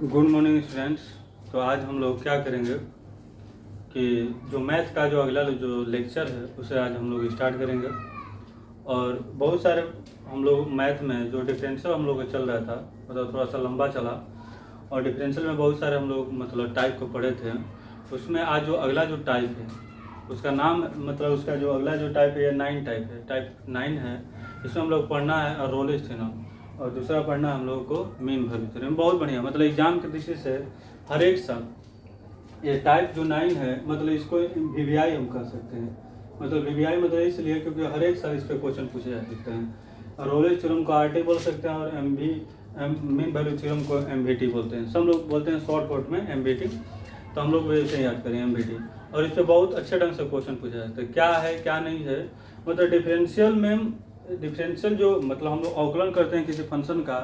Good morning students. तो आज हम लोग क्या करेंगे कि जो मैथ का जो अगला जो लेक्चर है उसे आज हम लोग स्टार्ट करेंगे। और बहुत सारे हम लोग मैथ में जो डिफरेंशियल हम लोग का चल रहा था मतलब थोड़ा सा लंबा चला, और डिफरेंशियल में बहुत सारे हम लोग मतलब टाइप को पढ़े थे। उसमें आज जो अगला जो टाइप है उसका नाम मतलब उसका जो अगला जो टाइप है ये 9 टाइप है, टाइप 9 है। इसमें हम लोग पढ़ना है और रोलेज थ्योरम, और दूसरा पढ़ना है हम लोगों को मीन वैल्यू थ्योरम। बहुत बढ़िया, मतलब एग्जाम की दृष्टि से हर एक साल ये टाइप जो 9 है मतलब इसको वीवीआई हम कह सकते हैं। मतलब वीवीआई मतलब इसलिए क्योंकि हर एक साल इस पर क्वेश्चन पूछे जा सकते हैं। और रोलेज थ्योरम को आरटी बोल सकते हैं और मीन वैल्यू थ्योरम को एमवीटी बोलते हैं। सब लोग बोलते हैं शॉर्टकट में एमवीटी, तो हम लोग वैसे याद करें एमवीटी। और इस पर बहुत अच्छे ढंग से क्वेश्चन पूछा जाता है, क्या है क्या नहीं है। मतलब डिफरेंशियल जो मतलब हम लोग अवकलन करते हैं किसी फंक्शन का,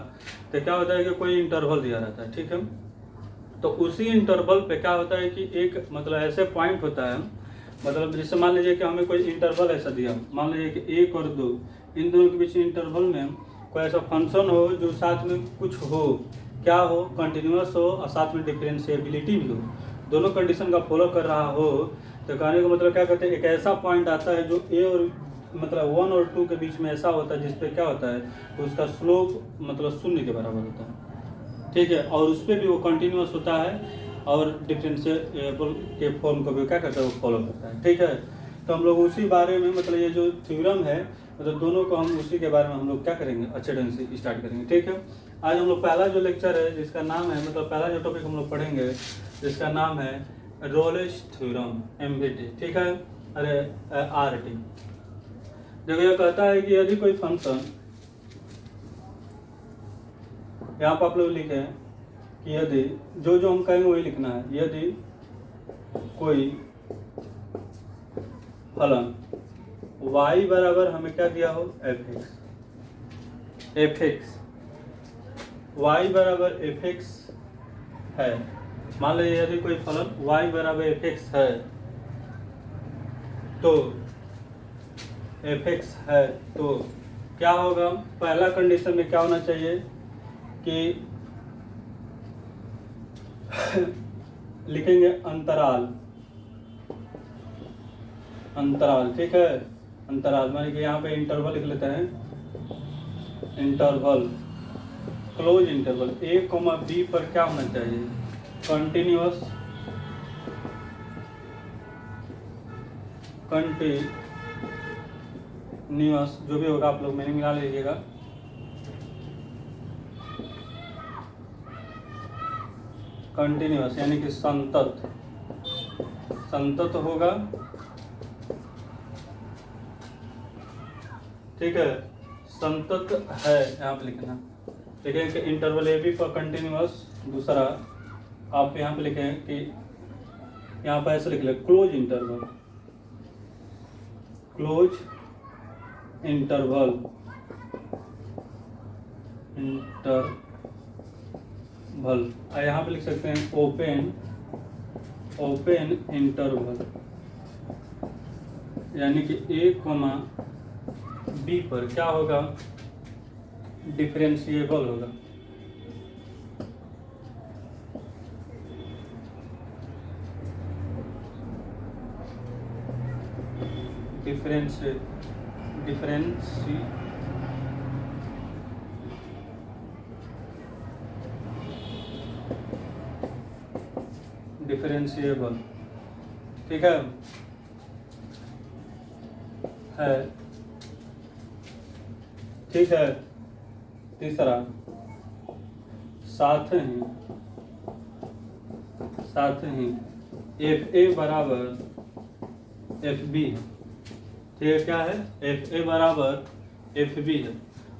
तो क्या होता है कि कोई इंटरवल दिया रहता है, ठीक है। तो उसी इंटरवल पे क्या होता है कि एक मतलब ऐसे पॉइंट होता है, मतलब जैसे मान लीजिए कि हमें कोई इंटरवल ऐसा दिया, मान लीजिए कि 1 और 2, इन दोनों के बीच इंटरवल में कोई ऐसा फंक्शन हो जो साथ में कुछ हो, क्या हो, कंटिन्यूअस हो और साथ में डिफरेंशिएबिलिटी भी हो, दोनों कंडीशन का फॉलो कर रहा हो। तो कहने का मतलब क्या कहते हैं, एक ऐसा पॉइंट आता है जो ए और मतलब 1 और 2 के बीच में ऐसा होता है जिसपे क्या होता है तो उसका स्लोप मतलब 0 के बराबर होता है, ठीक है। और उस पर भी वो कंटिन्यूअस होता है और डिफरेंशिएबल के फॉर्म को भी क्या करता है वो फॉलो करता है, ठीक है। तो हम लोग उसी बारे में मतलब ये जो थ्योरम है मतलब दोनों को हम उसी के बारे में हम लोग क्या करेंगे अच्छे ढंग से स्टार्ट करेंगे, ठीक है। आज हम लोग पहला जो लेक्चर है जिसका नाम है मतलब पहला जो टॉपिक हम लोग पढ़ेंगे जिसका नाम है रोलेज थ्योरम एमवीटी, ठीक है। अरे आरटी। देखो यह कहता है कि यदि कोई फंक्शन, यहाँ पर आप लोग लिखे हैं कि यदि जो जो हम कहेंगे वही लिखना है, यदि कोई फलन y बराबर हमें क्या दिया हो fx y बराबर fx है, मान लीजिए यदि कोई फलन y बराबर fx है तो fx है तो क्या होगा, पहला कंडीशन में क्या होना चाहिए कि लिखेंगे अंतराल, अंतराल, ठीक है। अंतराल माने कि यहाँ पे इंटरवल लिख लेते हैं, interval close interval a, b पर क्या होना चाहिए कंटिन्यूअस, कंटिन्यूअस जो भी होगा आप लोग मीनिंग मिला लीजिएगा। कंटिन्यूअस यानी कि संतत, संतत होगा, ठीक है। संतत है यहाँ पे लिखना, ठीक है कि इंटरवल ए बी पर कंटिन्यूअस। दूसरा आप यहाँ पे लिखें कि यहाँ पर ऐसे लिख ले close interval, close interval, interval यहाँ पे लिख सकते हैं ओपन, ओपन इंटरवल यानी कि ए कॉमा बी पर क्या होगा डिफरेंशिएबल होगा, डिफरेंशिएबल, ठीक है। ठीक है। तीसरा साथ ही एफ ए बराबर एफ बी है, ठीक है। क्या है एफ ए बराबर एफ बी है,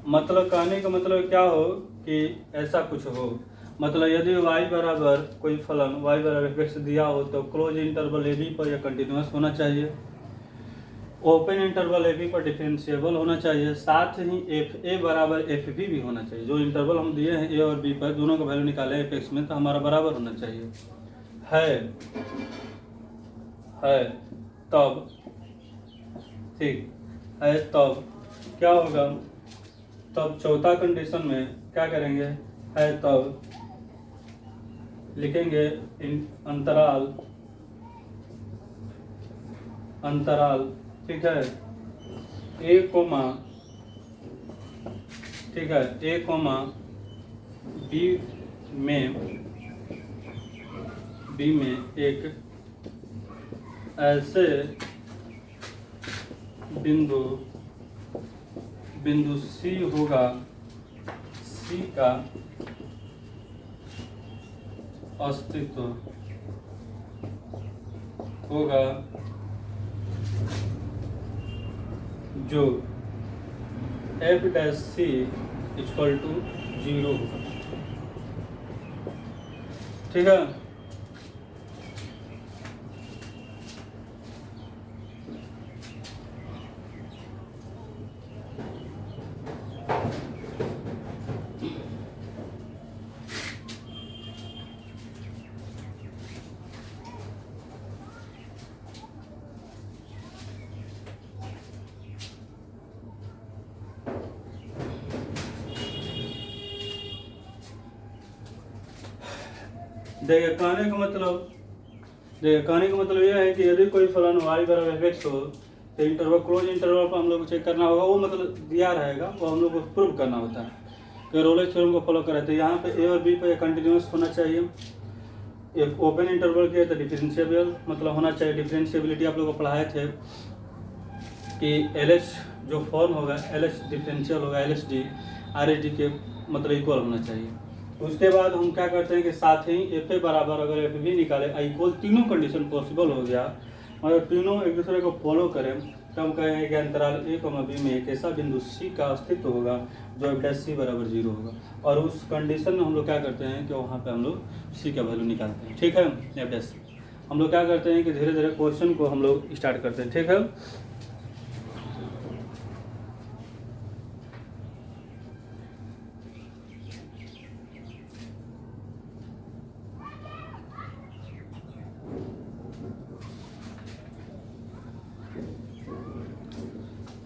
मतलब कहने का मतलब क्या हो कि ऐसा कुछ हो, मतलब यदि y बराबर कोई फलन y बराबर f दिया हो तो क्लोज इंटरवल ए बी पर यह कंटिन्यूअस होना चाहिए, ओपन इंटरवल ए बी पर डिफरेंशिएबल होना चाहिए, साथ ही एफ ए बराबर एफ बी भी होना चाहिए। जो इंटरवल हम दिए हैं ए और बी पर दोनों का वैल्यू निकाले एफ एक्स में तो हमारा बराबर होना चाहिए है तब, ठीक है। तब क्या होगा, तब चौथा कंडीशन में क्या करेंगे है तब लिखेंगे अंतराल, ठीक है, ए कोमा, ठीक है, ए कोमा बी में एक ऐसे बिंदु सी होगा, सी का अस्तित्व होगा जो f' इक्वल टू 0 होगा, ठीक है। देखिए कहने का मतलब यह है कि यदि कोई फलन y बराबर f हो तो इंटरवल, क्लोज इंटरवल पर हम लोग को चेक करना होगा, वो मतलब दिया रहेगा, वो हम लोग को प्रूव करना होता है कि रोलेस थ्योरम को फॉलो करें। तो यहाँ पे a और b पे कंटिन्यूस होना चाहिए। एक ओपन इंटरवल के तो डिफरेंशिएबल मतलब होना चाहिए। डिफरेंशिएबिलिटी आप लोग को पढ़ाए थे कि LH जो फॉर्म होगा, LH डिफरेंशियल होगा, LHD RHD के मतलब इक्वल होना चाहिए। उसके बाद हम क्या करते हैं कि साथ ही FA बराबर अगर FB निकाले इक्वल, तीनों कंडीशन पॉसिबल हो गया, अगर तीनों एक दूसरे को फॉलो करें तो हम कहेंगे कि अंतराल A, B में एक ऐसा बिंदु C का अस्तित्व होगा जो f' बराबर 0 होगा। और उस कंडीशन में हम लोग क्या करते हैं कि वहाँ पे हम लोग C का वैल्यू निकालते हैं, ठीक है। f' हम लोग क्या करते हैं कि धीरे धीरे क्वेश्चन को हम लोग स्टार्ट करते हैं, ठीक है।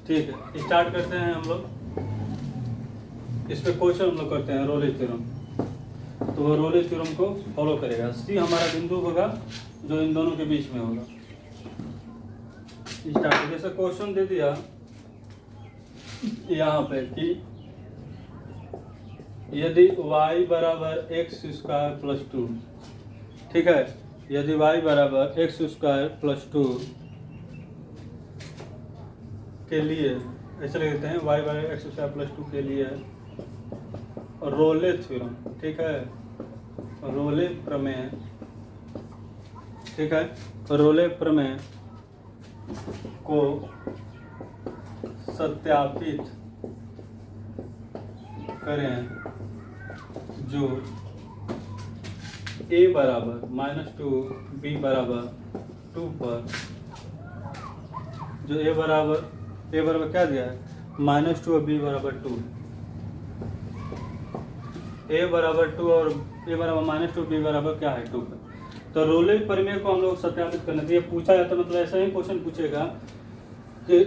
ठीक है, स्टार्ट करते हैं हम लोग। इस पे क्वेश्चन हम लोग करते हैं रोलेस थ्योरम, तो वो रोलेस थ्योरम को फॉलो करेगा। सी हमारा बिंदु होगा जो इन दोनों के बीच में होगा। स्टार्ट, जैसे क्वेश्चन दे दिया यहाँ पे कि यदि y बराबर x² + 2, ठीक है, यदि y बराबर x² + 2 के लिए, ऐसे लिख देते हैं, y बराबर x² + 2 के लिए रोले थ्योरम, ठीक है, रोले प्रमेय, ठीक है, रोले प्रमेय को सत्यापित करें जो a बराबर -2 b बराबर 2 पर, जो a बराबर क्या दिया है, -2 और b बराबर 2, a बराबर 2 और a बराबर -2, b बराबर क्या है 2 पर। तो रोले प्रमेय को हम लोग सत्यापित करना चाहिए। पूछा जाता मतलब ऐसा ही क्वेश्चन पूछेगा कि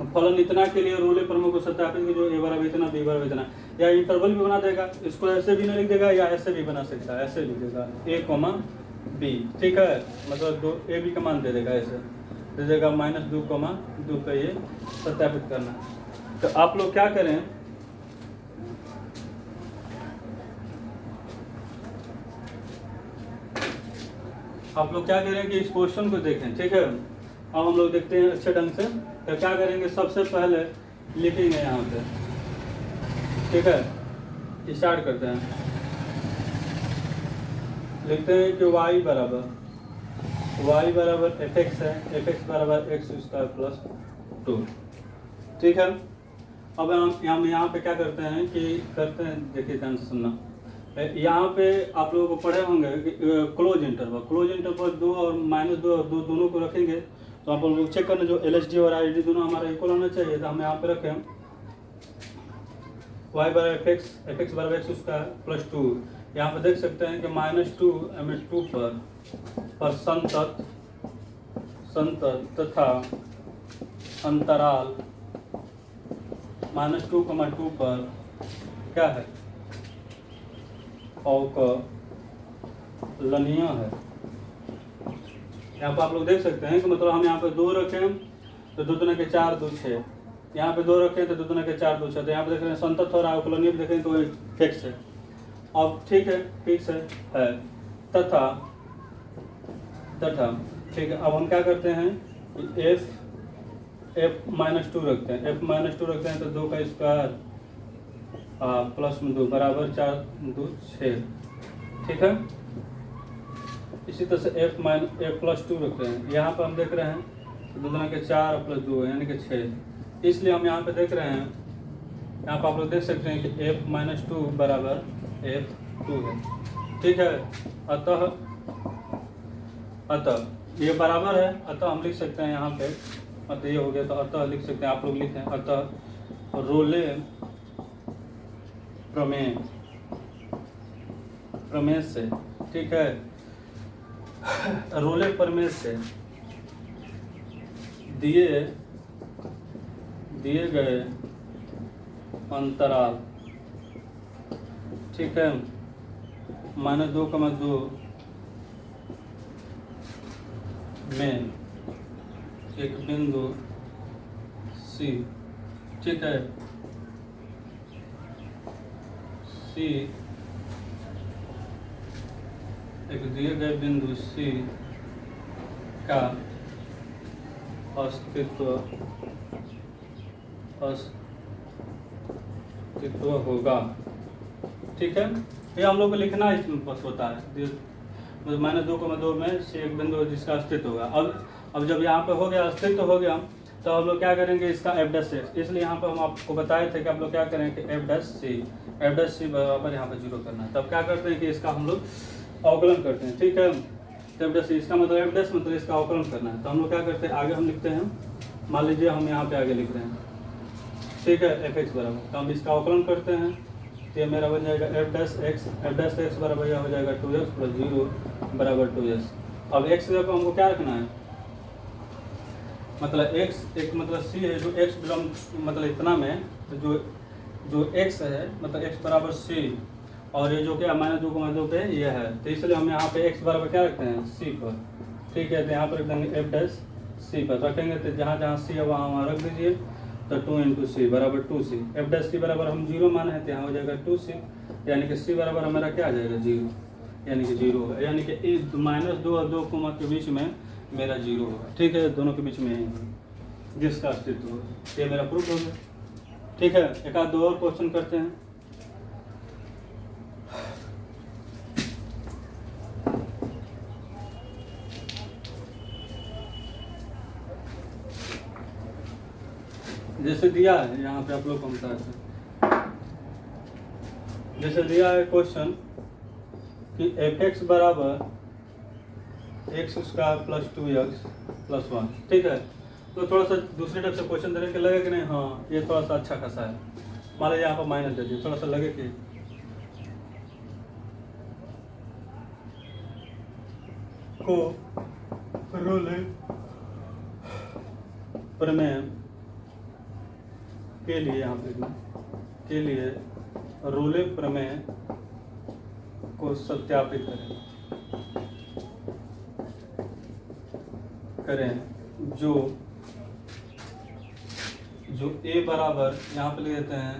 फलन इतना के लिए रोले प्रमेय को सत्यापित कि जो a बराबर इतना, b बराबर इतना, या इंटरवल भी बना देगा, इसको ऐसे भी नहीं लिख देगा या ऐसे भी बना सकता है, ऐसे लिख देगा a, b, ठीक है, मतलब दो a b का मान दे देगा, ऐसे दे देगा -2, 2 पे ये सत्यापित करना। तो आप लोग क्या करें, आप लोग क्या करें कि इस क्वेश्चन को देखें, ठीक है। अब हम लोग देखते हैं अच्छे ढंग से। तो क्या करेंगे, सबसे पहले लिखेंगे यहाँ पे, ठीक है, स्टार्ट करते हैं। लिखते हैं कि y बराबर fx है, fx बराबर x² + 2, ठीक है। अब हम यहाँ पे क्या करते हैं कि देखिए ध्यान से सुनना। यहाँ पे आप लोगों को पढ़े होंगे कि क्लोज इंटरवल 2 और -2 और 2 दोनों को रखेंगे। तो आप लोग चेक करना जो LHD और RHD दोनों हमारा इक्वल होना चाहिए। तो हम यहाँ पे रखें y बराबर fx बराबर x² + 2। यहाँ पे देख सकते हैं कि -2 पर संतत तथा अंतराल -2, 2 पर क्या है, अवकलनीय है। यहाँ पर आप लोग देख सकते हैं कि मतलब हम यहाँ पे 2 रखें तो 2 दूना के 4 2 6, यहाँ पे 2 रखें तो 2 दूना के 4 2 6, तो यहाँ पे देख रहे हैं संतत हो रहा है, अवकलनीय भी देख रहे हैं तो फिक्स है। अब ठीक है, फिक्स है तथा ठीक है। अब हम क्या करते हैं कि f-2 रखते हैं, f-2 रखते हैं तो 2 का स्क्वायर प्लस में 2 बराबर 4 2 6, ठीक है। इसी तरह से f+2 रखते हैं, यहाँ पर हम देख रहे हैं 2 दूना के 4 प्लस 2 यानी कि 6, इसलिए हम यहाँ पे देख रहे हैं, यहाँ पर आप लोग देख सकते हैं कि f-2 बराबर f2 है, ठीक है। अतः ये बराबर है, अतः हम लिख सकते हैं यहाँ पे, अतः ये हो गया तो अतः लिख सकते हैं, आप लोग लिखें अतः रोले प्रमेय से, ठीक है, रोले प्रमेय से दिए गए अंतराल, ठीक है, -2,2 में एक बिंदु C, ठीक है, C एक दिए गए बिंदु C का अस्तित्व होगा, ठीक है। ये हम लोग को लिखना इसमें बस होता है, -2,2 में से एक बिंदु जिसका अस्तित्व होगा। अब जब यहाँ पे हो गया, अस्तित्व हो गया, तो हम लोग क्या करेंगे, इसका f', इसलिए यहाँ पर हम आपको बताए थे कि आप लोग क्या करें कि f' बराबर यहाँ पर 0 करना है। तब क्या करते हैं कि इसका हम लोग अवकलन करते हैं, ठीक है। तो f' इसका मतलब f' मतलब इसका अवकलन करना है, तो हम लोग क्या करते हैं, आगे हम लिखते हैं, मान लीजिए हम यहाँ पे आगे लिख रहे हैं, ठीक है, fx बराबर, तो हम इसका अवकलन करते हैं, तो ये मेरा बन जाएगा f' बराबर यह हो जाएगा 2x + 0 बराबर 2s। अब x की जगह हमको क्या रखना है, मतलब x एक मतलब c है, जो x बिलोंग मतलब इतना में, तो जो x है मतलब x बराबर c, और ये जो क्या -2,2 पे ये है, तो इसलिए हम यहाँ पे x बराबर क्या रखते हैं, c पर, ठीक है। तो यहाँ पर रख देंगे f' पर रखेंगे, तो जहाँ जहाँ c है वहाँ रख दीजिए, तो 2 × c बराबर 2c, f' बराबर हम 0 माने हैं, तो यहाँ हो जाएगा 2c, यानी कि c बराबर हमारा क्या आ जाएगा 0, यानी कि 0 होगा, यानी कि -2 और 2 के बीच में मेरा 0 होगा, ठीक है, दोनों के बीच में यही होगा जिसका अस्तित्व होगा। ये मेरा प्रूफ हो गया, ठीक है। एक आध 2 और क्वेश्चन करते हैं। जैसे दिया है यहाँ पे आप लोग को हम बताते हैं, जैसे दिया है क्वेश्चन कि f(x) बराबर x² + 2x + 1, ठीक है। तो थोड़ा सा दूसरे टाइप से क्वेश्चन देने के लगे कि नहीं, हाँ ये थोड़ा सा अच्छा खासा है, मान लीजिए यहाँ पर माइनस दे दिए, थोड़ा सा लगे कि को रोले प्रमेय के लिए, यहाँ पे के लिए रोले प्रमेय को सत्यापित करें जो a बराबर यहाँ पे ले देते हैं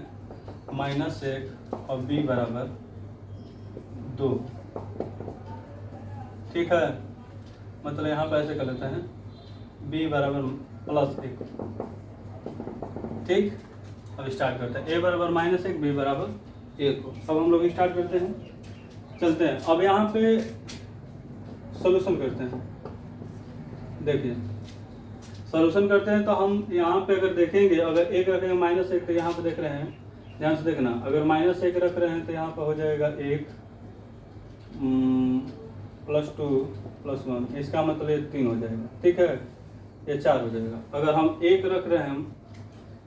-1 और b बराबर 2, ठीक है। मतलब यहाँ पे ऐसे कर लेते हैं b बराबर +1, ठीक। अब स्टार्ट करते हैं, a बराबर -1 b बराबर 1 को। अब हम लोग स्टार्ट करते हैं, चलते हैं। अब यहाँ पे सॉल्यूशन करते हैं, देखिए सॉल्यूशन करते हैं, तो हम यहाँ पे अगर देखेंगे, अगर 1 रखेंगे -1, तो यहाँ पे देख रहे हैं, ध्यान से देखना, अगर -1 रख रहे हैं तो यहाँ पर हो जाएगा 1 +2 + 1, इसका मतलब ये 3 हो जाएगा, ठीक है, ये 4 हो जाएगा। अगर हम 1 रख रहे हैं,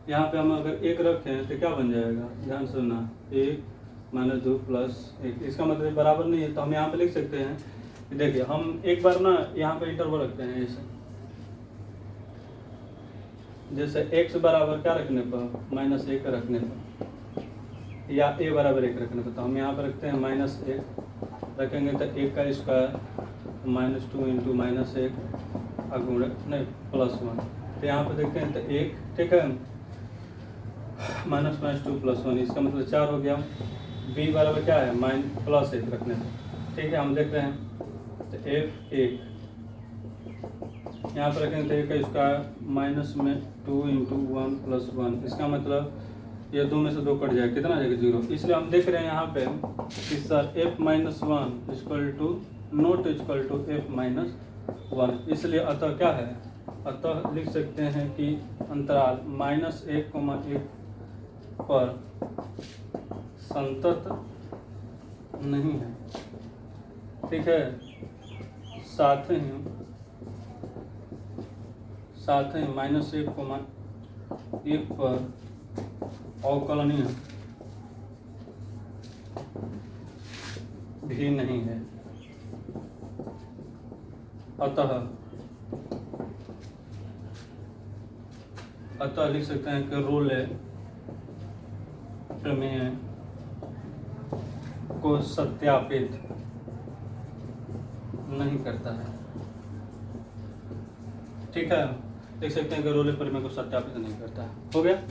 यहाँ पे हम अगर 1 रखें तो क्या बन जाएगा, ध्यान से सुनना, 1 - 2 + 1, इसका मतलब बराबर नहीं है, तो हम यहाँ पे लिख सकते हैं, देखिए हम एक बार ना यहाँ पे इंटरवल रखते हैं ऐसे, जैसे x बराबर क्या रखने पर, -1 रखने पर, या a बराबर 1 रखने पर, तो हम यहाँ पर रखते हैं -1 रखेंगे तो 1 का स्क्वायर -2 इंटू -1 अगुणक नहीं +1। तो यहाँ पे देखते हैं तो 1, ठीक है, -2 +1, इसका मतलब 4 हो गया। b बराबर क्या है +1 रखने पर, ठीक है। हम देख रहे हैं तो f1 यहाँ पर रखेंगे तो 1 का स्क्वायर -2 इंटू 1 + 1, इसका मतलब ये 2 में से 2 कट जाएगा, कितना आ जाएगा 0। इसलिए हम देख रहे हैं यहाँ पे कि सर f-1 = f-1, इसलिए अतः क्या है, अतः लिख सकते हैं कि अंतराल -1,1 पर संतत नहीं है, ठीक है। साथ ही -1,1 पर अवकलनीय भी नहीं है। अतः लिख सकते हैं कि रोले प्रमेय को सत्यापित नहीं करता है, ठीक है। देख सकते हैं कि रोले प्रमेय को सत्यापित नहीं करता है। हो गया,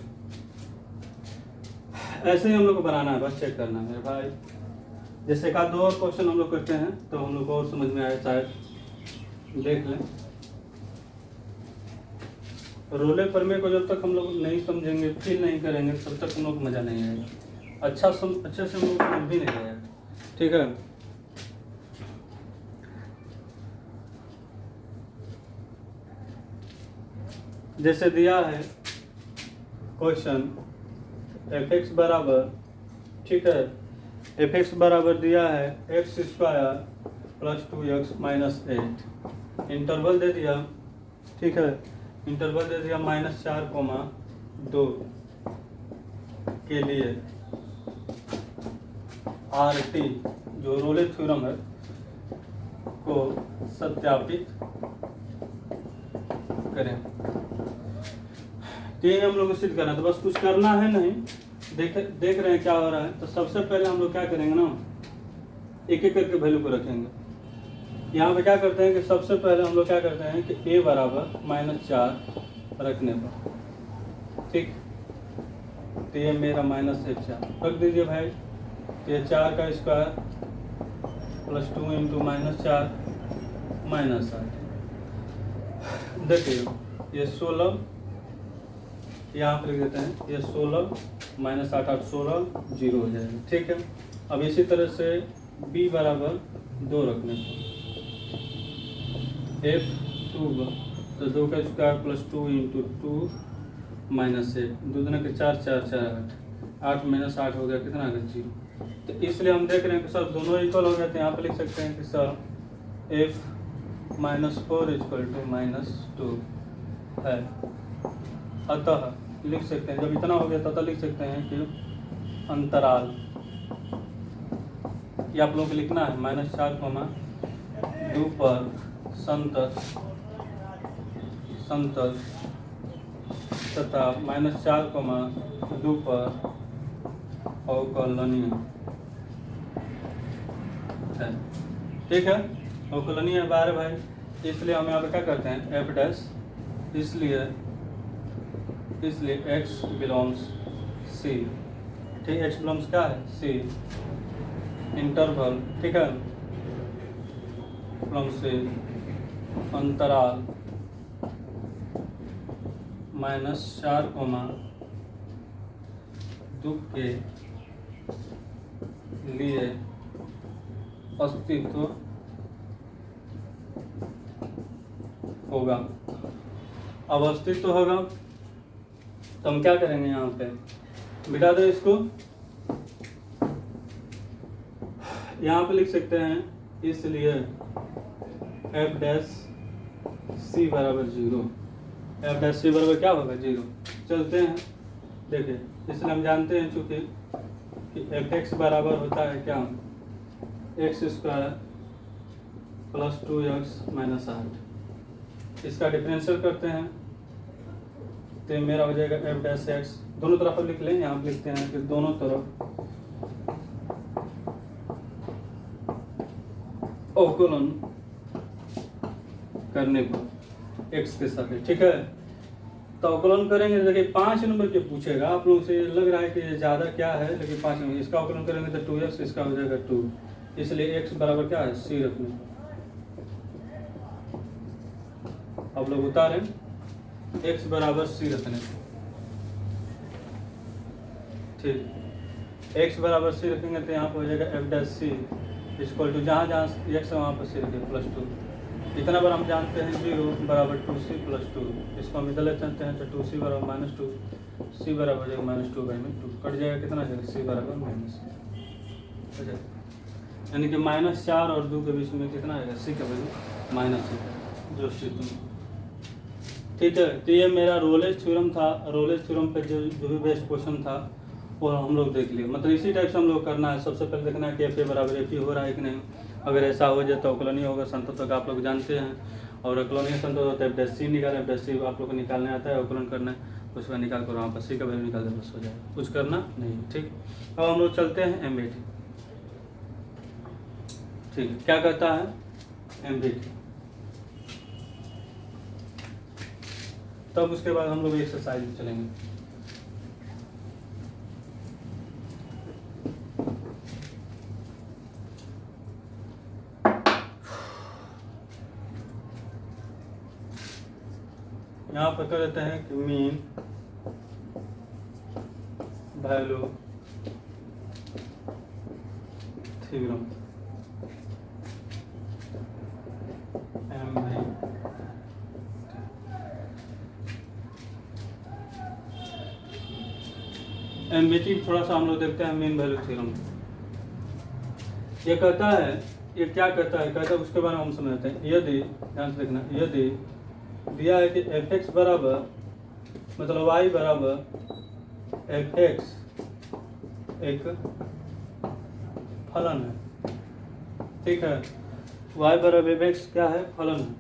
ऐसे ही हम लोग को बनाना है, बस चेक करना है मेरे भाई। जैसे एक आध दो और क्वेश्चन हम लोग करते हैं तो हम लोग को और समझ में आए, शायद देख लें। रोले प्रमेय को जब तक हम लोग नहीं समझेंगे, फील नहीं करेंगे, तब तक हम लोग को मजा नहीं आएगा, अच्छे से हम लोग समझ भी नहीं आएगा, ठीक है। जैसे दिया है क्वेश्चन f(x) बराबर, ठीक है, f(x) बराबर दिया है x² + 2x - 8, इंटरवल दे दिया, ठीक है, इंटरवल दे दिया -4,2 के लिए RT जो रोले थ्योरम है को सत्यापित करें। ये हम लोग को सिद्ध करना है, तो बस कुछ करना है नहीं, देख रहे हैं क्या हो रहा है। तो सबसे पहले हम लोग क्या करेंगे ना, एक एक करके वैल्यू को रखेंगे। यहाँ पे क्या करते हैं कि सबसे पहले हम लोग क्या करते हैं कि a बराबर -4 रखने पर, ठीक, तो ये मेरा -4 रख दीजिए भाई। ये 4 का स्क्वायर +2 इंटू -4 -8, देखिए ये 16 यहाँ पर लिख देते हैं, ये 16 -8 8 16 0 हो जाएगा, ठीक है। अब इसी तरह से b बराबर 2 रखने पर f2 तो 2 का स्क्वायर +2 इंटू 2 -1, 2 दूना के 4 4 4 8 -8 हो गया, कितना आ गया 0। तो इसलिए हम देख रहे हैं कि सर दोनों इक्वल हो गए, तो यहाँ पे लिख सकते हैं कि सर f-4 = -2 है। अतः लिख सकते हैं, जब इतना हो गया तब लिख सकते हैं कि अंतराल, ये आप लोगों को लिखना है -4,2 पर संतत तथा -4,2 पर अवकलनीय है, ठीक है। अवकलनीय है बाहर भाई, इसलिए हम यहाँ पे क्या करते हैं f', इसलिए x बिलोंग्स C, ठीक, x बिलोंग्स क्या है C, इंटरवल, ठीक है, बिलोंग्स C, अंतराल -4,2 के लिए अस्तित्व होगा। अब अस्तित्व होगा तो हम क्या करेंगे, यहाँ पे बिठा दो इसको, यहाँ पे लिख सकते हैं, इसलिए f'(c) बराबर 0, f'(c) बराबर क्या होगा 0। चलते हैं, देखिए, इसलिए हम जानते हैं चूँकि कि f(x) बराबर होता है क्या, x² + 2x - 8, इसका डिफरेंशियल करते हैं तो मेरा हो जाएगा f'(x), दोनों तरफ लिख लें, यहाँ पे लिखते हैं कि दोनों तरफ अवकलन करने पर एक्स के साथ, ठीक है। तो अवकलन करेंगे, देखिए 5 नंबर के पूछेगा, आप लोगों से लग रहा है कि ज़्यादा क्या है, लेकिन 5 नंबर इसका अवकलन करेंगे तो 2x, इसका हो जाएगा 2, इसलिए x बराबर क्या है c रखने। आप लोग उतारें x बराबर c रखने, ठीक। x बराबर c रखेंगे तो यहाँ पर हो जाएगा f dash c equal to जहाँ जहाँ x है वहाँ पर c रखें प्लस 2। इतना बार हम जानते हैं 0 बराबर 2c प्लस 2, इसको हम इधर ले चलते हैं तो 2c बराबर माइनस 2, c बराबर हो जाएगा माइनस 2 बाई में 2, कट जाएगा कितना जाएगा c बराबर माइनस हो जाएगा, यानी कि -4 और 2 के बीच में कितना आएगा c का वैल्यू माइनस है जो सी तुम, ठीक है। तो ये मेरा रोलेज थ्योरम था। रोलेज थ्योरम पे जो भी बेस्ट क्वेश्चन था वो हम लोग देख लिए, मतलब इसी टाइप से हम लोग करना है। सबसे पहले देखना है कि एफ ए बराबर एफ ई हो रहा है कि नहीं, अगर ऐसा हो जाए तो अवकलनीय होगा, संतत्व का आप लोग जानते हैं, और अवकलनीय संतत्व होता है एफ डैश सी निकालें, एफ डैश सी आप लोग को निकालने आता है, अवकलन करना है, उसमें निकाल कर वहाँ पर सी का वैल्यू निकाल दे बस हो जाएगा, कुछ करना नहीं, ठीक। अब हम लोग चलते हैं एम बी टी, ठीक है। क्या कहता है एम बी टी, तब उसके बाद हम लोग एक्सरसाइज में चलेंगे। यहाँ पर कर देते हैं कि मीन वैल्यू थ्योरम एमबीटी थोड़ा सा हम लोग देखते हैं मीन वैल्यू थ्योरम। ये कहता है, ये क्या कहता है, कहता है उसके बारे में हम समझते हैं। यदि ध्यान से देखना, यदि दिया है कि एफ एक्स बराबर मतलब वाई बराबर एफ एक्स एक फलन है, ठीक है, वाई बराबर एफ एक्स क्या है फलन है,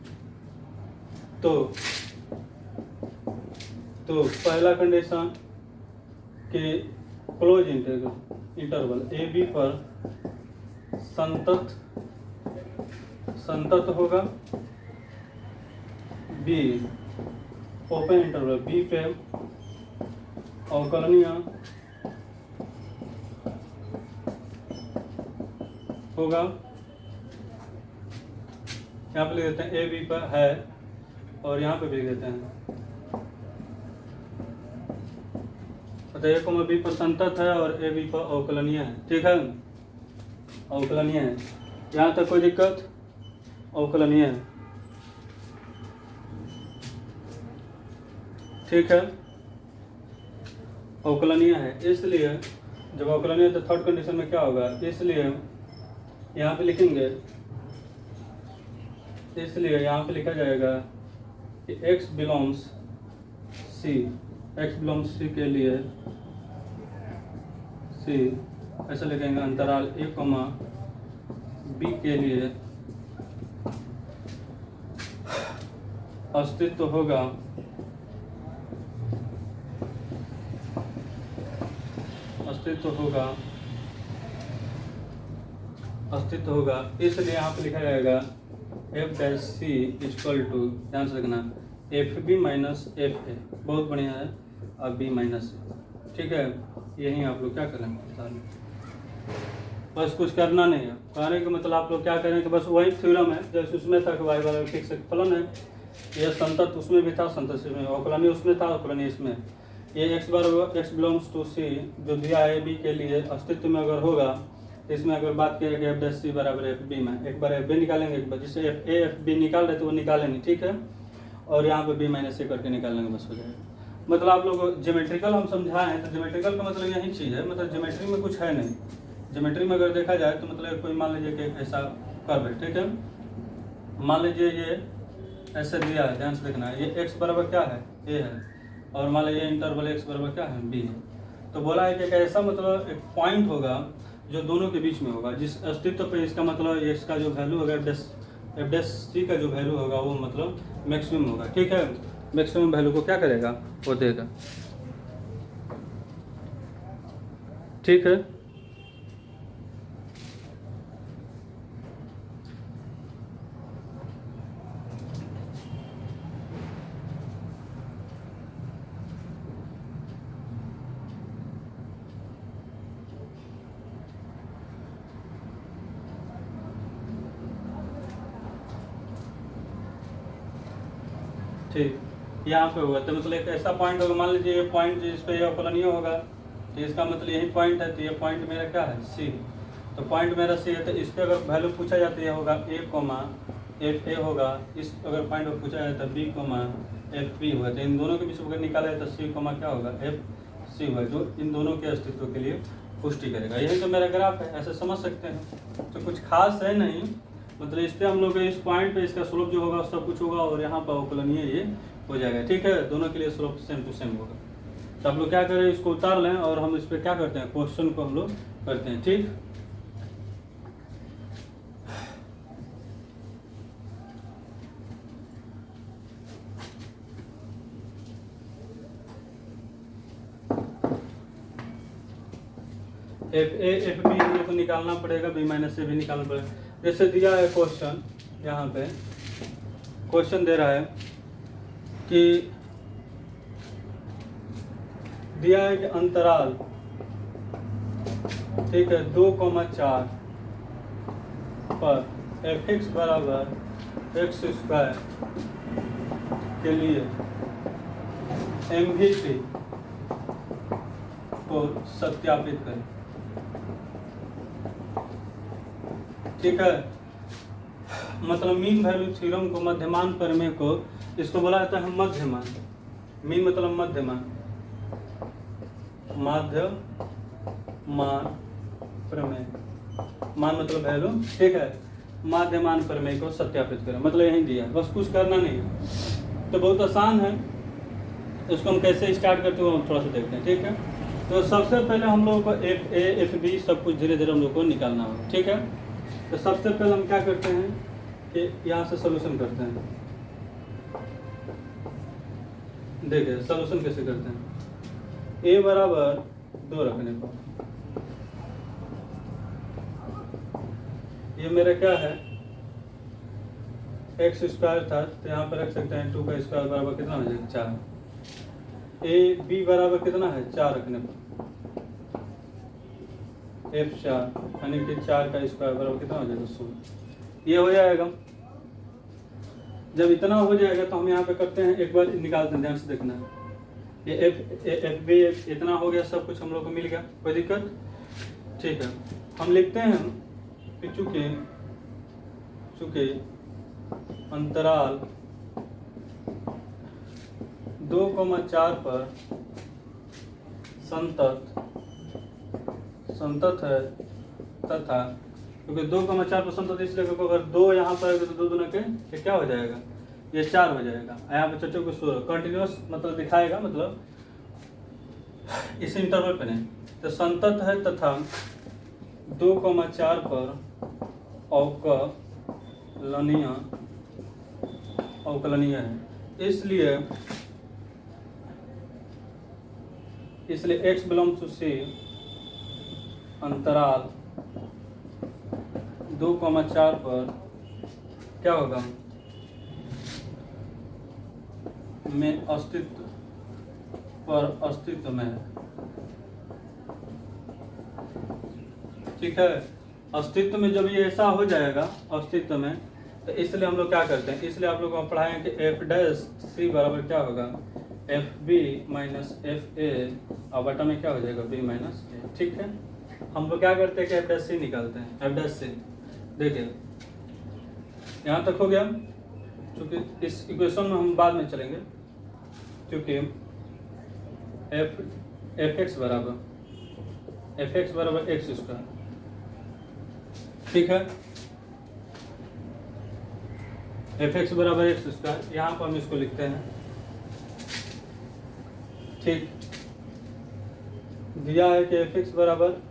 तो पहला कंडीशन कि क्लोज इंटरवल ए बी पर संतत होगा, बी ओपन इंटरवल बी पे अवकलनीय होगा। यहाँ पे लिख देते हैं ए बी पर है, और यहाँ पे भी लिख देते हैं तो ए को बी पर संतत है और ए बी पर अवकलनीय है, ठीक है, अवकलनीय है, यहाँ तक कोई दिक्कत, अवकलनीय है, ठीक है, अवकलनीय है। इसलिए जब अवकलनीय तो थर्ड कंडीशन में क्या होगा, इसलिए यहाँ पे लिखेंगे, इसलिए यहाँ पे लिखा जाएगा कि x belongs c, x belongs c के लिए c ऐसा लिखेंगे अंतराल a, b के लिए अस्तित्व होगा इसलिए यहाँ पे लिखा जाएगा F dash C equal to, ध्यान से देखना, F B minus F A, बहुत बढ़िया है, अब बी माइनस ए, ठीक है। यही आप लोग क्या करेंगे, बस कुछ करना नहीं है, कहने का मतलब आप लोग क्या करें कि बस वही थ्योरम है जैसे उसमें था कि वाई बराबर फिक्स फलन है, यह संतत उसमें भी था, संतत में अवकलनीय उसमें था, अवकलनीय इसमें, ये x बराबर x बिलोंग्स टू c जो दिया है b के लिए अस्तित्व में अगर होगा, तो इसमें अगर बात करें कि एफ डैश सी बराबर एफ बी में, एक बार एफ बी निकालेंगे, एक बार जिससे एफ ए एफ बी निकाल रहे थे वो निकालेंगे, ठीक है, और यहाँ पे बी माइनस ए करके निकाल लेंगे, बस हो जाएगा। मतलब आप लोग ज्योमेट्रिकल हम समझाए हैं, तो ज्योमेट्रिकल का मतलब यही चीज़ है, मतलब ज्योमेट्री में कुछ है नहीं, ज्योमेट्री में अगर देखा जाए तो मतलब कोई मान लीजिए कि ऐसा कर्व है, ठीक है, मान लीजिए ये ऐसे दिया है, ध्यान से देखना, ये x बराबर क्या है a है, और मान लीजिए इंटरवल x बराबर क्या है b है, तो बोला है कि ऐसा मतलब एक पॉइंट होगा जो दोनों के बीच में होगा, जिस अस्तित्व पे इसका मतलब x का जो वैल्यू होगा एफ डैश सी का जो वैल्यू होगा वो मतलब मैक्सिमम होगा, ठीक है, मैक्सिमम वैल्यू को क्या करेगा वो देगा, ठीक है। ठीक, यहाँ पे होगा तो मतलब एक ऐसा पॉइंट होगा, मान लीजिए ये पॉइंट जिस पे ये अवकलनीय होगा, तो इसका मतलब यही पॉइंट है, तो ये पॉइंट मेरा क्या है, सी। तो पॉइंट मेरा सी है, तो इस पर अगर वैल्यू पूछा जाता है होगा ए कोमा एफ ए होगा, इस अगर पॉइंट पर पूछा जाता है बी कोमा एफ बी होगा, तो इन दोनों के बीच अगर निकाला जाए तो सी कोमा क्या होगा, एफ सी होगा, जो इन दोनों के अस्तित्व के लिए पुष्टि करेगा। यही तो मेरा ग्राफ है, ऐसे समझ सकते हैं। तो कुछ खास है नहीं, मतलब इस पर हम लोग इस पॉइंट पे इसका स्लोप जो होगा सब कुछ होगा, और यहाँ पर अवकलनीय ये हो जाएगा। ठीक है, दोनों के लिए स्लोप सेम टू सेम होगा। तो आप लोग क्या करें, इसको उतार लें और हम इस पर क्या करते हैं, क्वेश्चन को हम लोग करते हैं। ठीक, एफ ए एफ बी ये तो निकालना पड़ेगा, बी माइनस ए भी निकालना पड़ेगा। जैसे दिया है क्वेश्चन, यहाँ पे क्वेश्चन दे रहा है कि दिया है कि अंतराल, ठीक है, 2,4 पर एफ एक्स बराबर एक्स स्क्वायर के लिए एमवीपी को सत्यापित करें। ठीक है, मतलब मीन वैल्यू थ्योरम को, मध्यमान प्रमेय को, इसको बोला जाता है मध्यमान। मीन मतलब मध्यमान, माध्यमान प्रमेय, मान मतलब वैल्यू। ठीक है, माध्यमान प्रमेय को सत्यापित करें, मतलब यही दिया, बस कुछ करना नहीं है। तो बहुत आसान है, इसको हम कैसे स्टार्ट करते हैं हम थोड़ा सा देखते हैं। ठीक है, तो सबसे पहले हम लोग को एफ ए एफ बी सब कुछ धीरे धीरे हम लोग को निकालना होगा। ठीक है, तो सबसे पहले हम क्या करते हैं कि यहाँ से सॉल्यूशन करते हैं। देखिए सॉल्यूशन कैसे करते हैं, ए बराबर 2 रखने पर ये मेरा क्या है, एक्स स्क्वायर था, तो यहाँ पर रख सकते हैं 2 का स्क्वायर बराबर कितना हो जाएगा, 4। ए बी बराबर कितना है, 4 रखने पर एफ 4 यानी कि 4 का स्क्वायर बराबर कितना हो जाएगा, 16। ये हो जाएगा। जब इतना हो जाएगा तो हम यहाँ पे करते हैं, एक बार निकालते हैं, ध्यान से देखना है। ये एफ बी इतना हो गया, सब कुछ हम लोग को मिल गया, कोई दिक्कत। ठीक है, हम लिखते हैं कि चूँकि अंतराल 2,4 पर संतत है तथा, क्योंकि 2,4 पर संतत इसलिए क्योंकि अगर 2 यहाँ पर तो 2 दूना के क्या हो जाएगा, ये 4 हो जाएगा। यहाँ पे चचो को 16 कंटिन्यूस मतलब दिखाएगा, मतलब इस इंटरवल पे नहीं, तो संतत है तथा 2,4 पर अवकलनीय है। इसलिए x बिलोंग्स टू सी अंतराल 2,4 पर क्या होगा, में अस्तित्व में है। ठीक है, अस्तित्व में जब ये ऐसा हो जाएगा अस्तित्व में, तो इसलिए हम लोग क्या करते हैं, इसलिए आप लोग को पढ़ाएं कि एफ डैश सी बराबर क्या होगा, F B minus F A, और बटा में क्या हो जाएगा, बी माइनस ए। ठीक है, हम लोग क्या करते हैं कि एफ डैश सी निकालते हैं, एफ डैश सी। देखिए यहाँ तक हो गया, क्योंकि इस इक्वेशन में हम बाद में चलेंगे, क्योंकि एफ एक्स बराबर एक्स स्क्वायर। ठीक है, एफ एक्स बराबर एक्स स्क्वायर, यहाँ पर हम इसको लिखते हैं। ठीक, दिया है कि एफ एक्स बराबर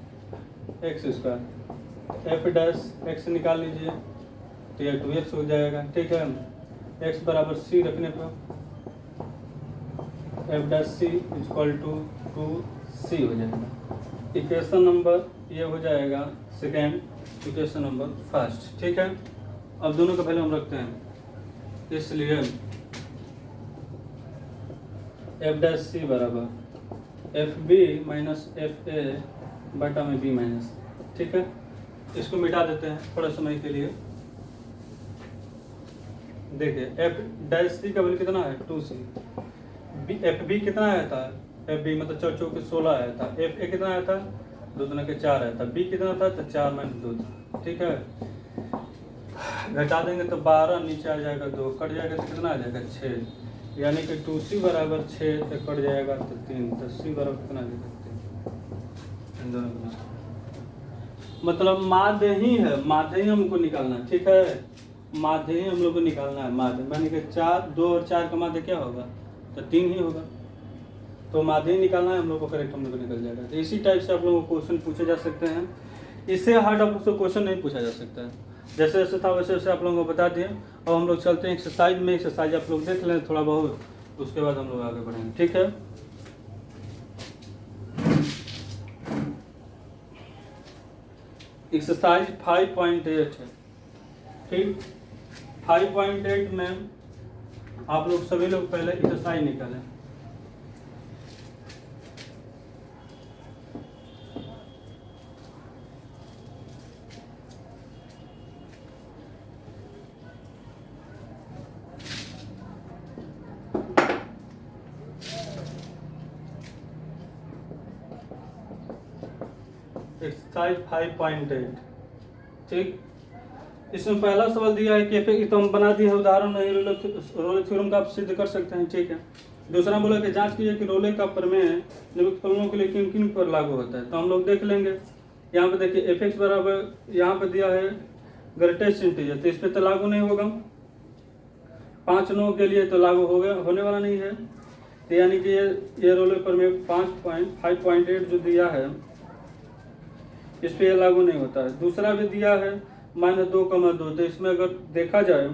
x square, F dash x निकाल लीजिए तो ये 2x हो जाएगा। ठीक है, एक्स बराबर सी रखने पर F dash C equal to 2c हो जाएगा। इक्वेशन नंबर ये हो जाएगा सेकेंड, इक्वेशन नंबर फर्स्ट। ठीक है, अब दोनों का वैल्यू हम रखते हैं, इसलिए एफ डैश सी बराबर F B minus F A बटा में बी माइनस। ठीक है, इसको मिटा देते हैं थोड़ा समय के लिए, देखिए एफ डैश सी का वैल्यू कितना है 2c, एफ बी कितना आया था, एफ बी मतलब 4 चौके 16 आया था, एफ ए कितना आया था 2 दूना के 4 आया था, बी कितना था तो 4 - 2 था, ठीक है। घटा देंगे तो 12 नीचे आ जाएगा 2, कट जाएगा तो कितना आ जाएगा 6, यानी कि 2c बराबर 6 तो कट जाएगा तो 3, तो c बराबर कितना आ जाएगा 3। इन दोनों के बीच मतलब माध्य ही है, माध्य ही हमको निकालना है, ठीक है। माध्य ही हम लोग को निकालना है, माध्य माने कि 4 2 और 4 का माध्य क्या होगा तो 3 ही होगा, तो माध्य ही निकालना है हम लोग को, करेक्ट हम लोग को निकल जाएगा। तो इसी टाइप से आप लोगों को क्वेश्चन पूछे जा सकते हैं, इससे हार्ड आप लोग से क्वेश्चन नहीं पूछा जा सकता है। जैसे जैसे था वैसे वैसे आप लोगों को बता दिए। और हम लोग चलते हैं एक्सरसाइज में, एक्सरसाइज आप लोग देख लें थोड़ा बहुत, उसके बाद हम लोग आगे बढ़ेंगे, ठीक है। एक्सरसाइज 5.8 है, ठीक। 5.8 में आप लोग सभी लोग पहले एक्सरसाइज निकालें। एक्सरसाइज 5.8, ठीक। इसमें पहला सवाल दिया है कि एफ तो हम बना दिए हैं उदाहरण में, रोले थ्योरम का आप सिद्ध कर सकते हैं, ठीक है। दूसरा बोला कि जांच कीजिए कि रोले का प्रमेय निम्नलिखित फलनों के लिए किन किन पर लागू होता है। तो हम लोग देख लेंगे, यहाँ पे देखिए एफ एक्स बराबर यहाँ पे दिया है ग्रेटेस्ट इंटीजर, तो इस पर तो लागू नहीं होगा, 5 9 के लिए तो लागू हो गया, होने वाला नहीं है। तो यानी कि ये रोले प्रमेय 5.8 जो दिया है इस पर यह लागू नहीं होता है। दूसरा भी दिया है -2,2, तो इसमें अगर देखा जाए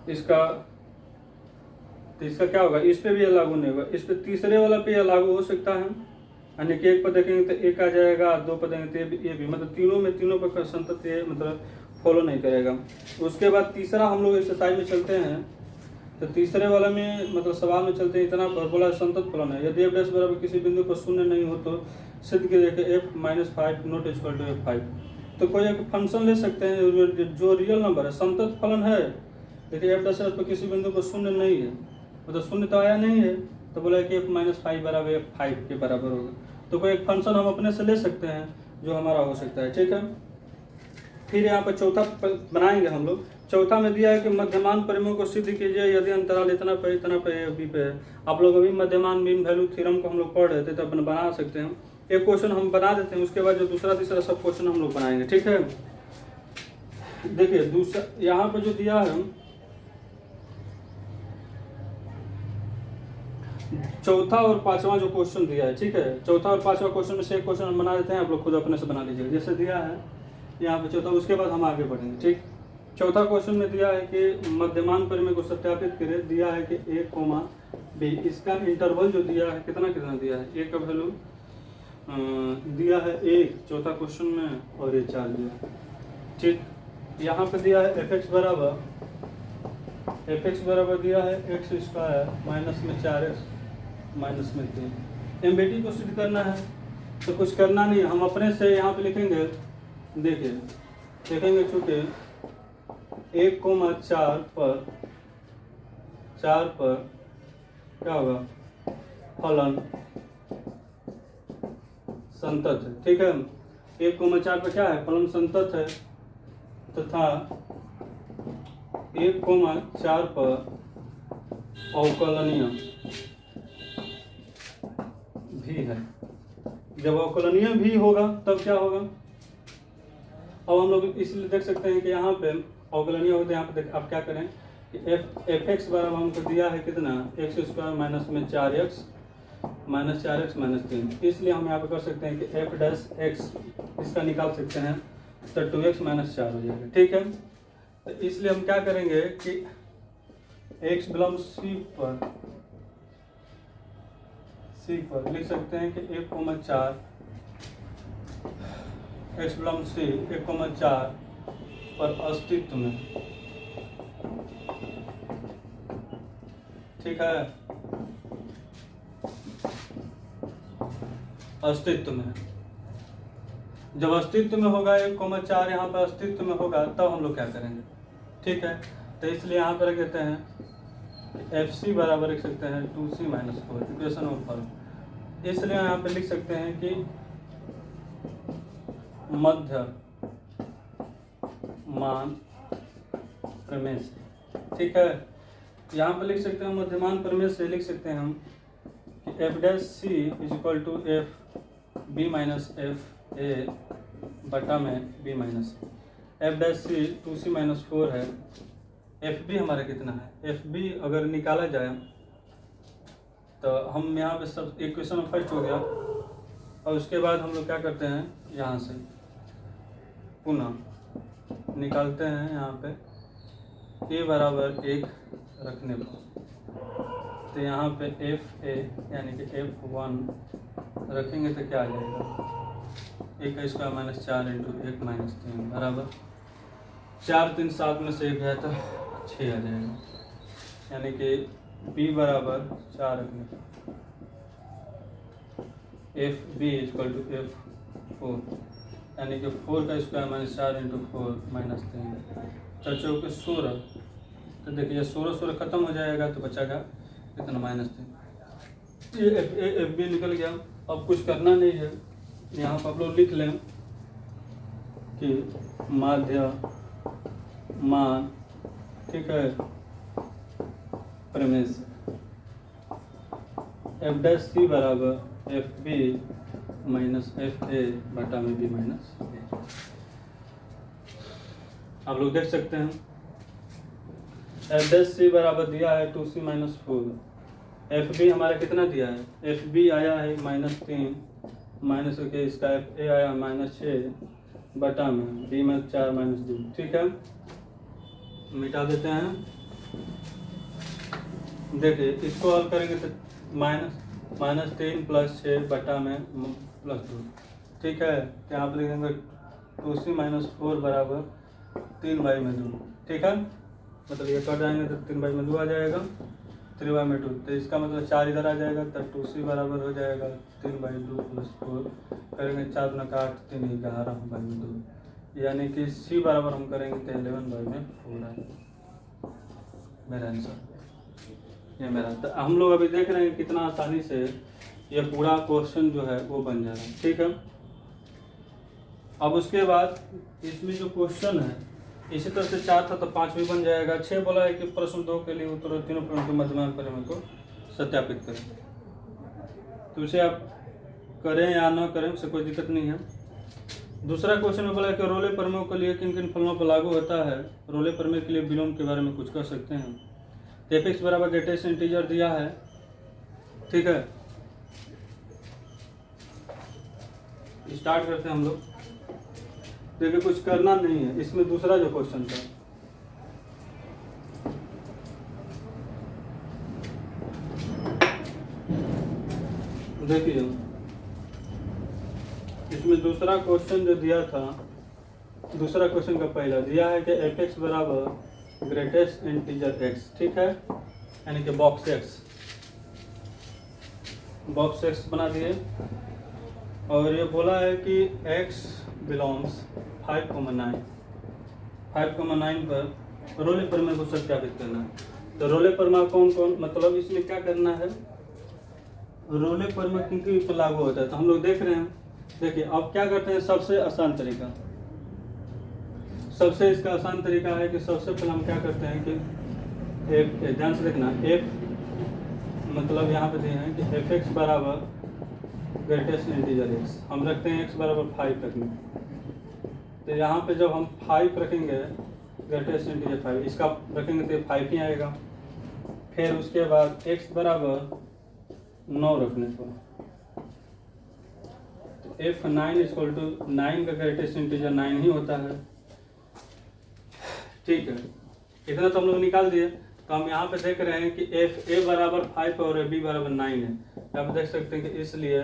इसका, तो इसका क्या होगा, इस पे भी यह लागू नहीं होगा, इस पे तीसरे वाला पे यह लागू हो सकता है, यानी कि एक पर देखेंगे तो एक आ जाएगा, 2 पर देखेंगे तो ये भी, मतलब तीनों पर संतत ये मतलब फॉलो नहीं करेगा। उसके बाद तीसरा हम लोग एक्सरसाइज में चलते हैं, तो तीसरे वाला में मतलब सवाल में चलते हैं, इतना बोला संतत फलन है, यदि f' बराबर किसी बिंदु पर शून्य नहीं हो तो सिद्ध कीजिए कि f - 5 not equal to f5। तो कोई एक फंक्शन ले सकते हैं जो रियल नंबर है, संतत फलन है, देखिए f' पर किसी बिंदु पर शून्य नहीं है, मतलब शून्य तो आया नहीं है, तो बोला कि f - 5 बराबर f5 के बराबर होगा। तो कोई एक फंक्शन हम अपने से ले सकते हैं जो हमारा हो सकता है, ठीक है। फिर यहाँ पर चौथा बनाएंगे हम लोग। चौथा में दिया है कि मध्यमान परिमेय को सिद्ध कीजिए यदि अंतराल इतना पे बी पे है। आप लोग अभी मध्यमान मीन वैल्यू थ्योरम को हम लोग पढ़ रहे थे, तो अपन बना सकते हैं। एक क्वेश्चन हम बना देते हैं, उसके बाद जो दूसरा तीसरा सब क्वेश्चन हम लोग बनाएंगे, ठीक है। देखिए दूसरा यहाँ पर जो दिया है चौथा और पांचवा जो क्वेश्चन दिया है, ठीक है, चौथा और पांचवा क्वेश्चन में से एक क्वेश्चन हम बना देते हैं, आप लोग खुद अपने से बना लीजिएगा। जैसे दिया है यहाँ पे चौथा, उसके बाद हम आगे बढ़ेंगे, ठीक। चौथा क्वेश्चन में दिया है कि मध्यमान परिमेय को सत्यापित करें, दिया है कि a, b, इसका इंटरवल जो दिया है कितना कितना दिया है, a का वैल्यू दिया है 1 चौथा क्वेश्चन में, और ये 4 दिया है, ठीक। यहाँ पे दिया है f(x) बराबर दिया है x² माइनस में 4x माइनस में 3। एमबीटी को सिद्ध करना है, तो कुछ करना नहीं, हम अपने से यहाँ पे लिखेंगे। देखिए देखेंगे चूँकि 1,4 पर क्या होगा, फलन संतत है, ठीक है। 1,4 पर क्या है, फलन संतत है, तथा 1,4 पर अवकलनीय भी है। जब अवकलनीय भी होगा तब क्या होगा, अब हम लोग इसलिए देख सकते हैं कि यहाँ पे अवकलनीय होते हैं। यहाँ पे आप क्या करें कि f(x) बराबर हमको दिया है कितना, x² माइनस में 4x माइनस 4x माइनस 3, इसलिए हम यहाँ पे कर सकते हैं कि f' इसका निकाल सकते हैं, तो 2x माइनस 4 हो जाएगा, ठीक है। तो इसलिए हम क्या करेंगे कि x बिलोंग्स C पर लिख सकते हैं कि 1,4 x बिलोंग्स C 1,4 पर अस्तित्व में, ठीक है, अस्तित्व में। जब अस्तित्व में होगा 1,4 यहाँ पर अस्तित्व में होगा, तब हम लोग क्या करेंगे, ठीक है। तो इसलिए यहाँ पर कहते हैं एफ सी बराबर लिख सकते हैं 2c minus 4, equation of form. इसलिए यहाँ पर लिख सकते हैं कि मध्य मान प्रमेय से, ठीक है। यहाँ पर लिख सकते हैं मध्यमान प्रमेय से लिख सकते हैं हम कि F dash C is equal to F B minus F A बटा में B minus F dash C 2c minus 4 है। एफ बी हमारा कितना है, एफ बी अगर निकाला जाए तो हम यहाँ पे सब इक्वेशन फर्स्ट हो गया, और उसके बाद हम लोग क्या करते हैं, यहाँ से पुनः निकालते हैं यहाँ पे ए बराबर 1 रखने पर। तो यहाँ पे एफ ए यानी कि F1 रखेंगे तो क्या आ जाएगा, 1 का स्क्वायर माइनस 4 इंटू 1 माइनस 3 बराबर 4 3 7 में से 1 है तो 6 आ जाएगा। यानी कि b बराबर 4 रखने पर F B equal to F4 यानी कि 4 का स्क्वायर माइनस 4 इंटू 4 माइनस 3 चौचौ के 16। तो देखिए 16 खत्म हो जाएगा तो बचाएगा कितना, माइनस 3। ये एफ बी निकल गया। अब कुछ करना नहीं है, यहाँ पर आप लोग लिख लें कि माध्य मान, ठीक है, प्रमेय से एफ डैश सी बराबर F B minus F A बटा में बी माइनस ए। आप लोग देख सकते हैं एफ डैश सी बराबर दिया है 2c माइनस 4। एफ बी हमारा कितना दिया है, एफ बी आया है माइनस 3 माइनस के इसका एफ ए आया माइनस 6 बटा में बी में 4 माइनस 2, ठीक है। मिटा देते हैं। देखिए इसको हल करेंगे तो माइनस 3 प्लस 6 बटा में प्लस 2, ठीक है। तो यहाँ पर लिखेंगे 2c माइनस 4 बराबर 3/2, ठीक है। मतलब ये कट जाएंगे तो 3/2 आ जाएगा, 3/2। तो इसका मतलब 4 इधर आ जाएगा तो 2c बराबर हो जाएगा 3/2 प्लस 4 करेंगे 4 गुना 8 3 11/2, यानी कि c बराबर हम करेंगे तो 11/4 आएगा मेरा आंसर। ये मेरा, तो हम लोग अभी देख रहे हैं कितना आसानी से ये पूरा क्वेश्चन जो है वो बन जा रहा है, ठीक है। अब उसके बाद इसमें जो क्वेश्चन है इसी तरह से 4 था तो 5 भी बन जाएगा। 6 बोला है कि प्रश्न 2 के लिए उत्तर तीनों प्रश्नों के मध्यमान प्रमेय को सत्यापित करें। तो उसे आप करें या न करें उससे कोई दिक्कत नहीं है। दूसरा क्वेश्चन में बोला है कि रोले प्रमेय के लिए किन किन फलनों पर लागू होता है। रोले प्रमेय के लिए विलोम के बारे में कुछ कह सकते हैं। एफ बराबर ग्रेटेस्ट इंटीजर दिया है, ठीक है। स्टार्ट करते हैं हम लोग। देखिए कुछ करना नहीं है इसमें। दूसरा जो क्वेश्चन था देखिए, इसमें दूसरा क्वेश्चन जो दिया था, दूसरा क्वेश्चन का पहला दिया है कि एफ एक्स बराबर ग्रेटेस्ट इंटीजर एक्स, ठीक है, यानी कि बॉक्स एक्स बना दिए। और ये बोला है कि x बिलोंग्स 5,9 पर रोले प्रमेय को सत्यापित करना है। तो रोले प्रमेय कौन कौन, मतलब इसमें क्या करना है, रोले प्रमेय किन किन पर लागू होता है तो हम लोग देख रहे हैं। देखिए अब क्या करते हैं, सबसे आसान तरीका, सबसे इसका आसान तरीका है कि सबसे पहले हम क्या करते हैं कि एक ध्यान से देखना, f मतलब यहाँ पे दिए हैं कि एफ एक्स बराबर ग्रेटेस्ट इंटीजर एक्स, हम रखते हैं x बराबर 5 रखने। तो यहाँ पे जब हम 5 रखेंगे ग्रेटेस्ट इंटीजर 5, इसका रखेंगे तो 5 ही आएगा। फिर उसके बाद x बराबर 9 रखने पर तो F9 इक्वल टू 9 का ग्रेटेस्ट इंटीजर 9 ही होता है, ठीक है। इतना तो हम लोग निकाल दिए। तो हम यहाँ पे देख रहे हैं कि एफ ए बराबर 5 और बी बराबर 9 है। यहाँ पे देख सकते हैं कि इसलिए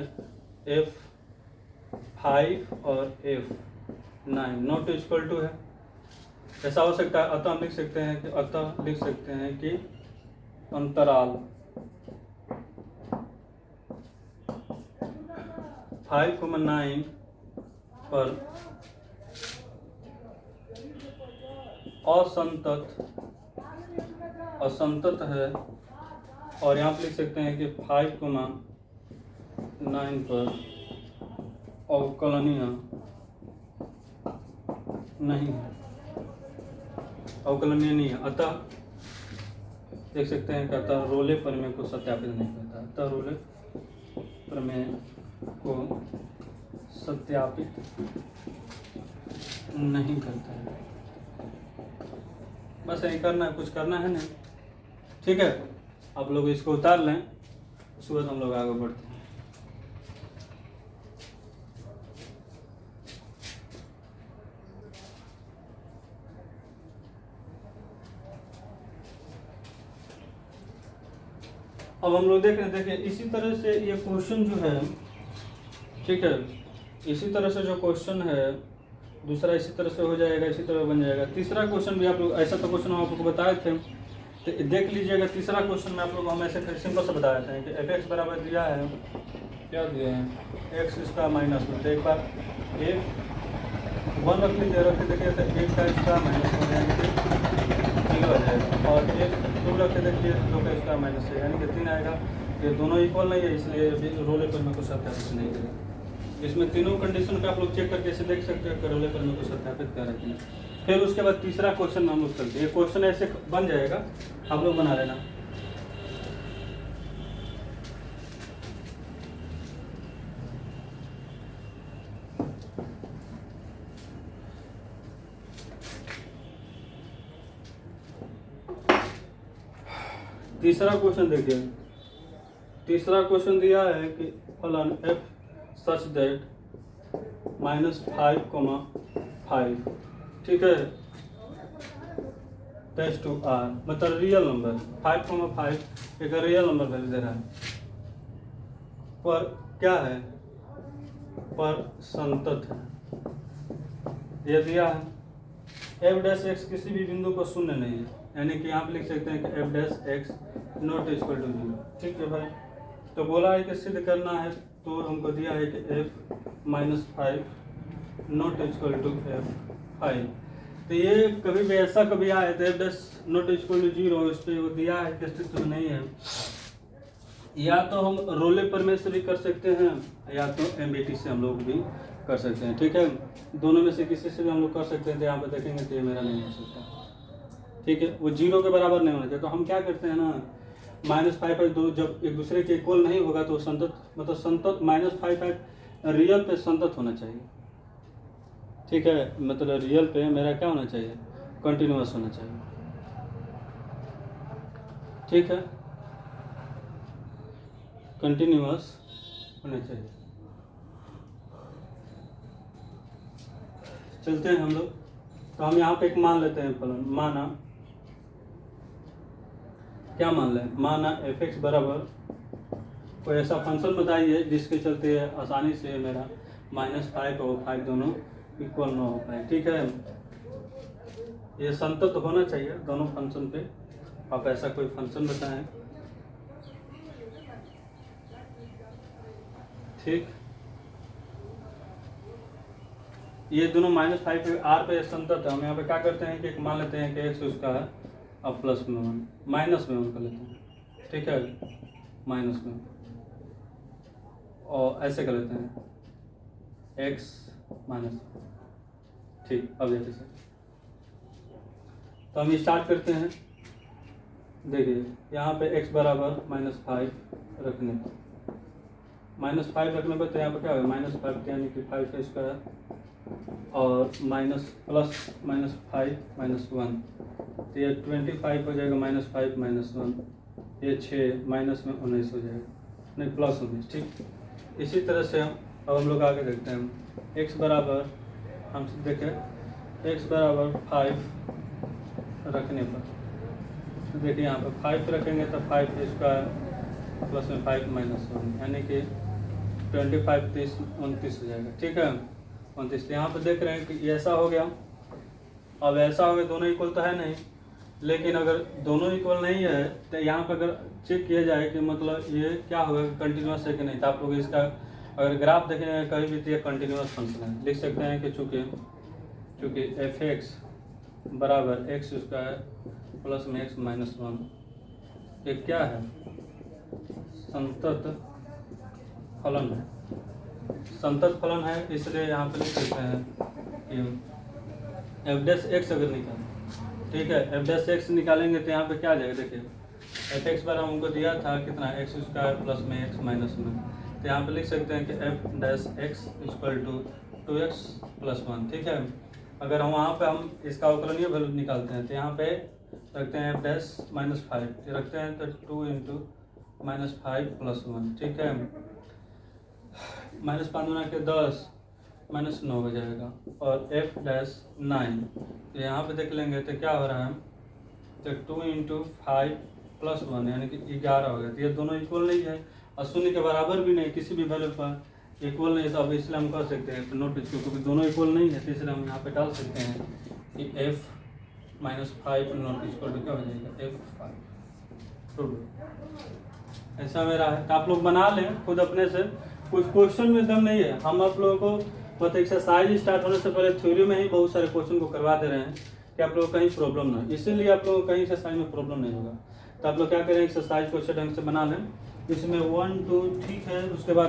F5 और F9 नॉट इक्वल टू है, ऐसा हो सकता है। अतः हम लिख सकते हैं कि अंतराल 5,9 पर असंतत है, और यहाँ पे लिख सकते हैं कि 5,9 पर अवकलनीय नहीं है, अवकलनीय नहीं है, अतः देख सकते हैं कि अतः रोले प्रमेय को सत्यापित नहीं करता, अतः रोले प्रमेय को सत्यापित नहीं करता है। बस यही करना है, कुछ करना है नहीं, ठीक है। आप लोग इसको उतार लें, उसके बाद हम लोग आगे बढ़ते हैं। अब हम लोग देख रहे थे कि इसी तरह से ये क्वेश्चन जो है, ठीक है, इसी तरह से जो क्वेश्चन है दूसरा इसी तरह से हो जाएगा, इसी तरह बन जाएगा। तीसरा क्वेश्चन भी आप लोग ऐसा तो क्वेश्चन हम आपको बताए थे, तो देख लीजिएगा। तीसरा क्वेश्चन में आप लोग हम ऐसे सिंपल से बताए थे कि एफ एक्स बराबर दिया है, क्या दिया है, एक्स इसका माइनस में, तो एक बार एक 1 रख लीजिए, रख के देखिए तो 1 का स्क्वायर माइनस हो जाएगा, 0 आ जाएगा, और एक 2 रख के देखिए 2 का स्क्वायर माइनस है, यानी कि 3 आएगा। ये दोनों इक्वल नहीं है, इसलिए रोले प्रमेय को सत्यापित नहीं करेगा। इसमें तीनों कंडीशन का आप लोग चेक करके इसे देख सकते हैं कि रोले प्रमेय को सत्यापित कर रहे हैं। फिर उसके बाद तीसरा क्वेश्चन में हम लोग चलते हैं। ये क्वेश्चन ऐसे बन जाएगा, आप लोग बना लेना। तीसरा क्वेश्चन देखिए, तीसरा क्वेश्चन दिया है कि फलन f सच दैट -5,5, ठीक है, टेस्ट टू r, मतलब रियल नंबर 5,5 एक रियल नंबर वैल्यू दे रहा है, पर क्या है, पर संतत है, ये दिया है। f' x किसी भी बिंदु पर शून्य नहीं है, यानी कि आप लिख सकते हैं कि f' x not equal to 0, ठीक है भाई। तो बोला है कि सिद्ध करना है, तो हमको दिया है कि f -5 not equal to f5। तो ये कभी भी ऐसा कभी आए तो f' नॉट इक्वल टू 0, इस पर वो दिया है कि अस्तित्व नहीं है। या तो हम रोले प्रमेय से भी कर सकते हैं, या तो MBT से हम लोग भी कर सकते हैं, ठीक है। दोनों में से किसी से भी हम लोग कर सकते हैं। तो यहाँ पर देखेंगे तो ये मेरा नहीं हो सकता, ठीक है, वो 0 के बराबर नहीं होना चाहिए। तो हम क्या करते हैं ना, -5 दो जब एक दूसरे के इक्वल नहीं होगा तो संतत, मतलब संतत -5 रियल पे संतत होना चाहिए, ठीक है, मतलब रियल पे मेरा क्या होना चाहिए, कंटिन्यूअस होना चाहिए, ठीक है, कंटिन्यूअस होना चाहिए। चलते हैं हम लोग। तो हम यहाँ पे एक मान लेते हैं फलन, माना क्या मान लें, माना f(x) बराबर कोई ऐसा फंक्शन बताइए जिसके चलते आसानी से मेरा -5 और 5 दोनों इक्वल ना हो पाए, ठीक है। ये संतत होना चाहिए दोनों फंक्शन पे। आप ऐसा कोई फंक्शन बताएं, ठीक, ये दोनों -5 पे r पे संतत है। हम यहाँ पे क्या करते हैं कि मान लेते हैं कि x उसका है अब प्लस में 1 माइनस में 1 कर लेते हैं, ठीक है, माइनस में, और ऐसे कर लेते हैं x माइनस, ठीक। अब देखिए सर, तो हम स्टार्ट करते हैं। देखिए यहाँ पे x बराबर -5 रखने पर, -5 रखने पर तो यहाँ पर क्या होगा, -5 यानी कि 5 का स्क्वायर और माइनस प्लस -5 -1, तो ये 25 हो जाएगा, -5 -1, ये 6 माइनस में 19 हो जाएगा, नहीं प्लस 19, ठीक। इसी तरह से अब हम लोग आगे देखते हैं। x बराबर हम देखें, x बराबर 5 रखने पर, तो देखिए यहाँ पर 5 रखेंगे तो 5 स्क्वायर प्लस में 5 -1, यानी कि 25 30 29 हो जाएगा, ठीक है, 29। यहाँ पर देख रहे हैं कि ऐसा हो गया। अब ऐसा हो गया, दोनों इक्वल तो है नहीं, लेकिन अगर दोनों इक्वल नहीं है तो यहाँ पर अगर चेक किया जाए कि मतलब ये क्या होगा, कंटिन्यूस है कि नहीं, तो आप लोग इसका अगर ग्राफ देखेंगे कहीं भी तो ये कंटिन्यूस फंक्शन है, लिख सकते हैं कि चूँकि f(x) बराबर एक्स स्क्वायर प्लस में एक्स माइनस 1, ये क्या है? संतत फलन है। संतत फलन है, इसलिए यहाँ पे लिख सकते हैं कि एफ डैश एक्स अगर निकालें, ठीक है, एफ डैश एक्स निकालेंगे तो यहाँ पे क्या आ जाएगा? देखिए एफ एक्स बार हमको दिया था कितना, एक्स स्क्वायर प्लस में एक्स माइनस 1, तो यहाँ पे लिख सकते हैं कि F dash X equal to 2x plus 1, ठीक है। अगर हम वहाँ पे हम इसका अवकलनीय वैल्यू निकालते हैं तो यहाँ पे रखते हैं एफ डैश माइनस 5 रखते हैं तो 2 इंटू माइनस 5 प्लस 1, ठीक है। माइनस 5 गुना के 10 माइनस 9 हो जाएगा, और एफ डैश 9 तो यहाँ पे देख लेंगे तो क्या हो रहा है, तो 2 इंटू 5 प्लस 1 यानी कि 11 हो गया। तो ये दोनों इक्वल नहीं है और शून्य के बराबर भी नहीं, किसी भी वैल्यू पर इक्वल नहीं, तो अब इसलिए हम कर सकते हैं नोट इसको, क्योंकि दोनों इक्वल नहीं है तो इसलिए हम यहाँ पे डाल सकते हैं कि F minus 5 not equal to क्या हो जाएगा, F5 टू। ऐसा मेरा है, तो आप लोग बना लें खुद अपने से, कुछ क्वेश्चन में दम नहीं है। हम आप लोगों को बस एक्सरसाइज स्टार्ट होने से पहले थ्योरी में ही बहुत सारे क्वेश्चन को करवा दे रहे हैं कि आप लोगों को कहीं प्रॉब्लम ना हो, इसीलिए आप लोगों को कहीं एक्सरसाइज में प्रॉब्लम नहीं होगा। तो आप लोग क्या करें, एक्सरसाइज को अच्छे ढंग से बना लें। इसमें 1 2 ठीक है, उसके बाद